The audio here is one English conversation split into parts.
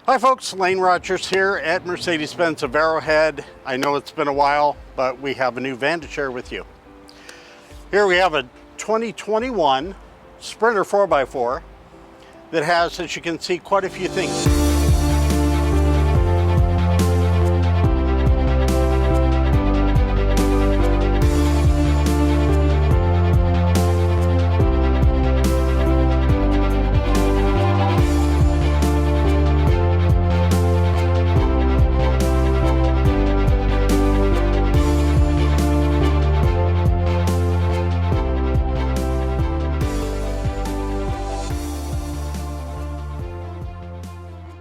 Hi folks, Lane Rogers here at Mercedes-Benz of Arrowhead. I know it's been a while, but we have a new van to share with you. Here we have a 2021 Sprinter 4x4 that has, as you can see, quite a few things.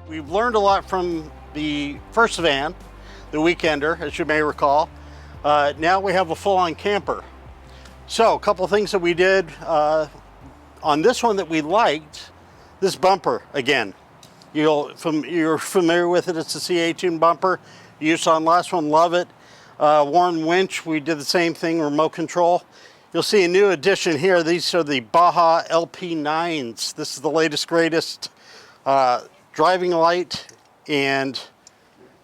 We've learned a lot from the first van, the Weekender, as you may recall. Now we have a full-on camper. So a couple of things that we did on this one that we liked, this bumper again. You're familiar with it, it's a C18 bumper. You saw on the last one, love it. Warren winch, we did the same thing, remote control. You'll see a new addition here. These are the Baja LP9s. This is the latest, greatest driving light and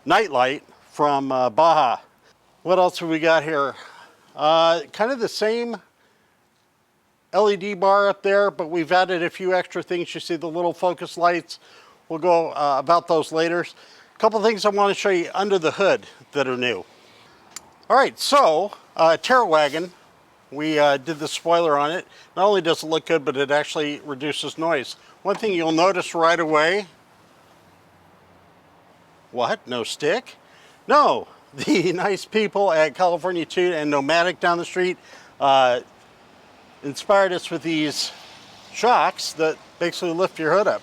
night light from Baja. What else have we got here? Kind of the same LED bar up there, but we've added a few extra things. You see the little focus lights. We'll go about those later. A couple things I want to show you under the hood that are new. All right, so Terra Wagon, we did the spoiler on it. Not only does it look good, but it actually reduces noise. One thing you'll notice right away, what? No stick? No, the nice people at California Toot and Nomadic down the street inspired us with these shocks that basically lift your hood up.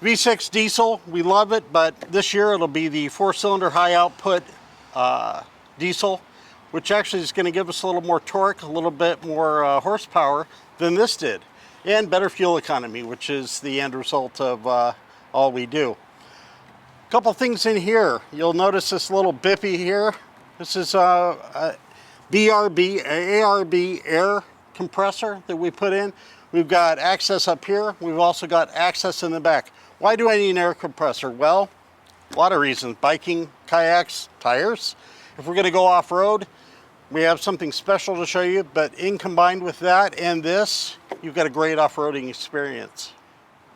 V6 diesel, we love it, but this year it'll be the 4-cylinder high output diesel, which actually is going to give us a little more torque, a little bit more horsepower than this did, and better fuel economy, which is the end result of all we do. Couple things in here. You'll notice this little bippy here. This is a ARB air compressor that we put in. We've got access up here. We've also got access in the back. Why do I need an air compressor? Well, a lot of reasons. Biking, kayaks, tires. If we're going to go off-road, we have something special to show you, but in combined with that and this, you've got a great off-roading experience.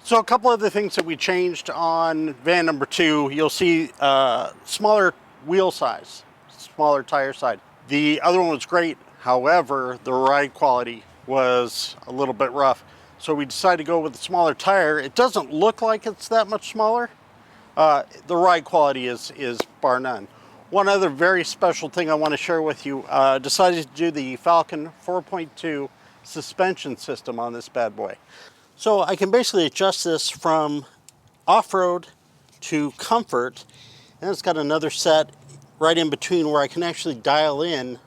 So a couple other things that we changed on van number 2, you'll see smaller wheel size, smaller tire size. The other one was great, however, the ride quality was a little bit rough. So we decided to go with a smaller tire. It doesn't look like it's that much smaller. The ride quality is bar none. One other very special thing I want to share with you, decided to do the Falcon 4.2 suspension system on this bad boy. So I can basically adjust this from off-road to comfort, and it's got another set right in between where I can actually dial in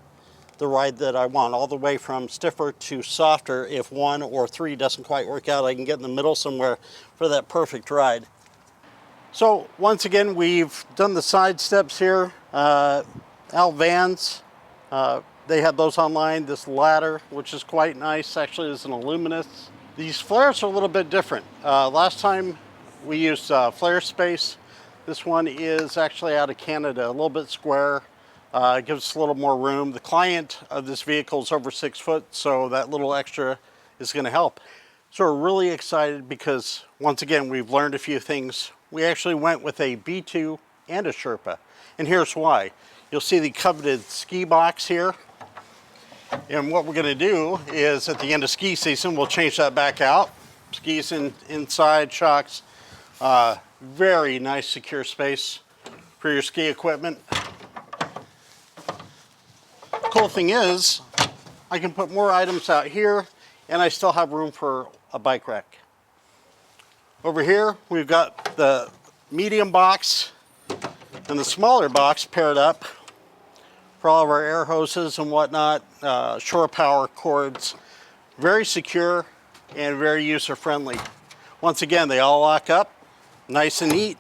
the ride that I want, all the way from stiffer to softer. If 1 or 3 doesn't quite work out, I can get in the middle somewhere for that perfect ride. So once again, we've done the side steps here. Al Vans, they had those online. This ladder, which is quite nice, actually is an aluminous. These flares are a little bit different. Last time we used flare space. This one is actually out of Canada, a little bit square. It gives us a little more room. The client of this vehicle is over 6 foot, so that little extra is going to help. So we're really excited because, once again, we've learned a few things. We actually went with a B2 and a Sherpa, and here's why. You'll see the coveted ski box here. And what we're going to do is at the end of ski season, we'll change that back out. Skis inside, shocks. Very nice secure space for your ski equipment. Cool thing is, I can put more items out here and I still have room for a bike rack. Over here, we've got the medium box and the smaller box paired up for all of our air hoses and whatnot, shore power cords. Very secure and very user-friendly. Once again, they all lock up, nice and neat.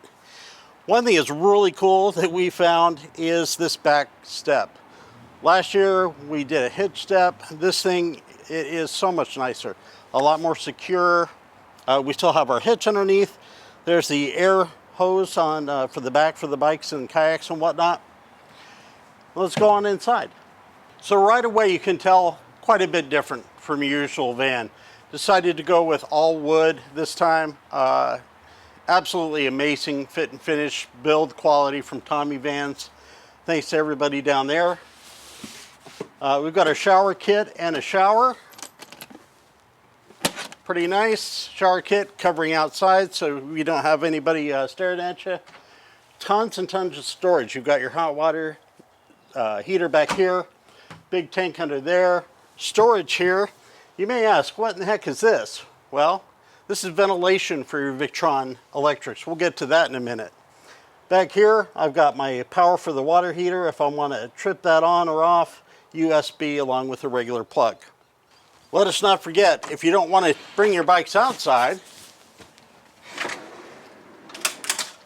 One thing that's really cool that we found is this back step. Last year we did a hitch step. This thing, it is so much nicer, a lot more secure. We still have our hitch underneath. There's the air hose on for the back for the bikes and kayaks and whatnot. Let's go on inside. So right away you can tell quite a bit different from your usual van. Decided to go with all wood this time. Absolutely amazing fit and finish, build quality from Tommy Vans. Thanks to everybody down there. We've got a shower kit and a shower. Pretty nice shower kit covering outside so we don't have anybody staring at you. Tons and tons of storage. You've got your hot water heater back here, big tank under there, storage here. You may ask, what in the heck is this? Well, this is ventilation for your Victron electrics. We'll get to that in a minute. Back here, I've got my power for the water heater. If I want to trip that on or off, USB along with a regular plug. Let us not forget, if you don't want to bring your bikes outside,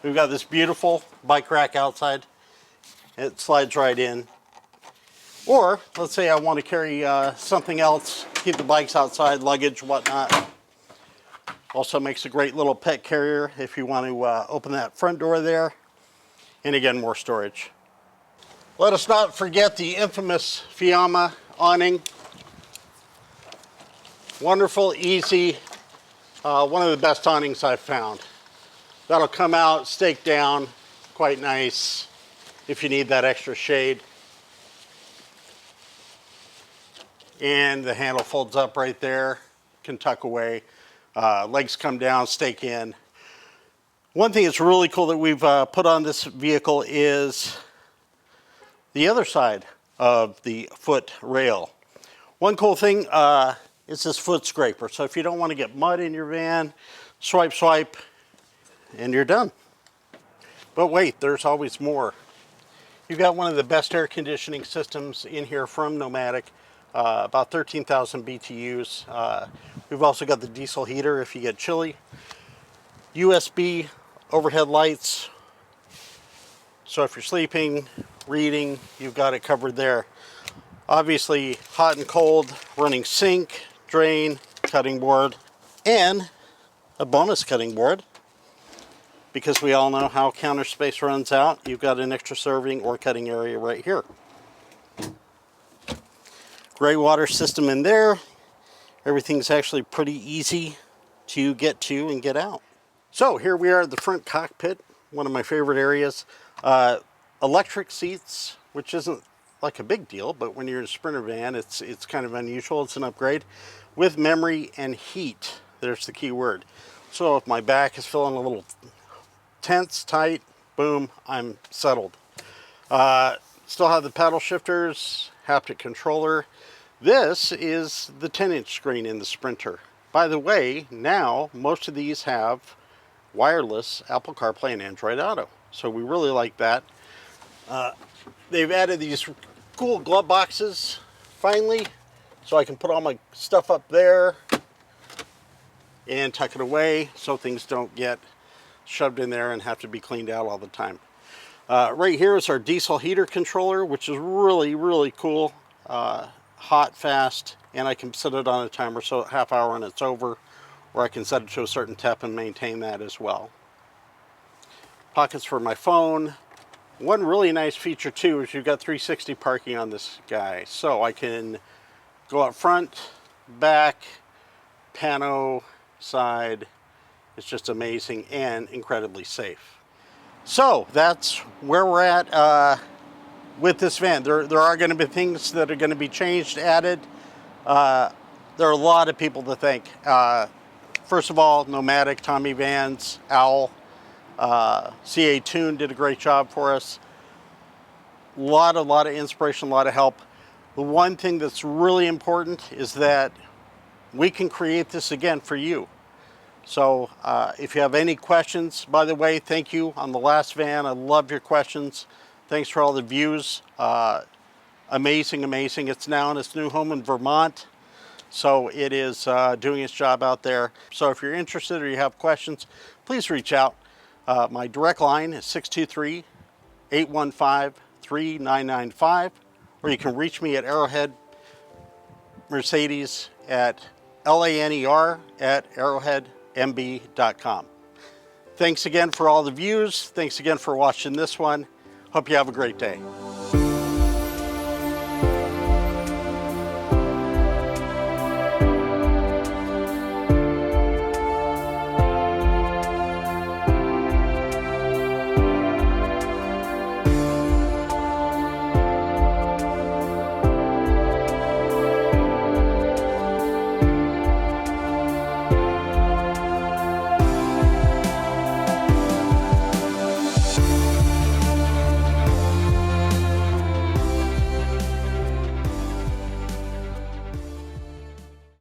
we've got this beautiful bike rack outside. It slides right in. Or, let's say I want to carry something else, keep the bikes outside, luggage, whatnot. Also makes a great little pet carrier if you want to open that front door there. And again, more storage. Let us not forget the infamous Fiamma awning. Wonderful, easy, one of the best awnings I've found. That'll come out, stake down, quite nice if you need that extra shade. And the handle folds up right there, can tuck away. Legs come down, stake in. One thing that's really cool that we've put on this vehicle is the other side of the foot rail. One cool thing is this foot scraper. So if you don't want to get mud in your van, swipe, swipe, and you're done. But wait, there's always more. You've got one of the best air conditioning systems in here from Nomadic, about 13,000 BTUs. We've also got the diesel heater if you get chilly. USB overhead lights. So if you're sleeping, reading, you've got it covered there. Obviously hot and cold, running sink, drain, cutting board, and a bonus cutting board. Because we all know how counter space runs out, you've got an extra serving or cutting area right here. Gray water system in there. Everything's actually pretty easy to get to and get out. So here we are at the front cockpit, one of my favorite areas. Electric seats, which isn't like a big deal, but when you're in a Sprinter van, it's kind of unusual. It's an upgrade with memory and heat. There's the key word. So if my back is feeling a little tense, tight, boom, I'm settled. Still have the paddle shifters, haptic controller. This is the 10-inch screen in the Sprinter. By the way, now most of these have wireless Apple CarPlay and Android Auto. So we really like that. They've added these cool glove boxes, finally, so I can put all my stuff up there and tuck it away so things don't get shoved in there and have to be cleaned out all the time. Right here is our diesel heater controller, which is really, really cool. Hot, fast, and I can set it on a timer so half hour and it's over, or I can set it to a certain temp and maintain that as well. Pockets for my phone. One really nice feature too is you've got 360 parking on this guy. So I can go up front, back, pano, side. It's just amazing and incredibly safe. So that's where we're at with this van. There are going to be things that are going to be changed, added. There are a lot of people to thank. First of all, Nomadic, Tommy Vans, Owl, CA Tune did a great job for us. A lot of inspiration, a lot of help. The one thing that's really important is that we can create this again for you. So if you have any questions, by the way, thank you on the last van. I love your questions. Thanks for all the views. Amazing, amazing. It's now in its new home in Vermont. So it is doing its job out there. So if you're interested or you have questions, please reach out. My direct line is 623-815-3995, or you can reach me at Arrowhead Mercedes at LANER@arrowheadmb.com. Thanks again for all the views. Thanks again for watching this one. Hope you have a great day.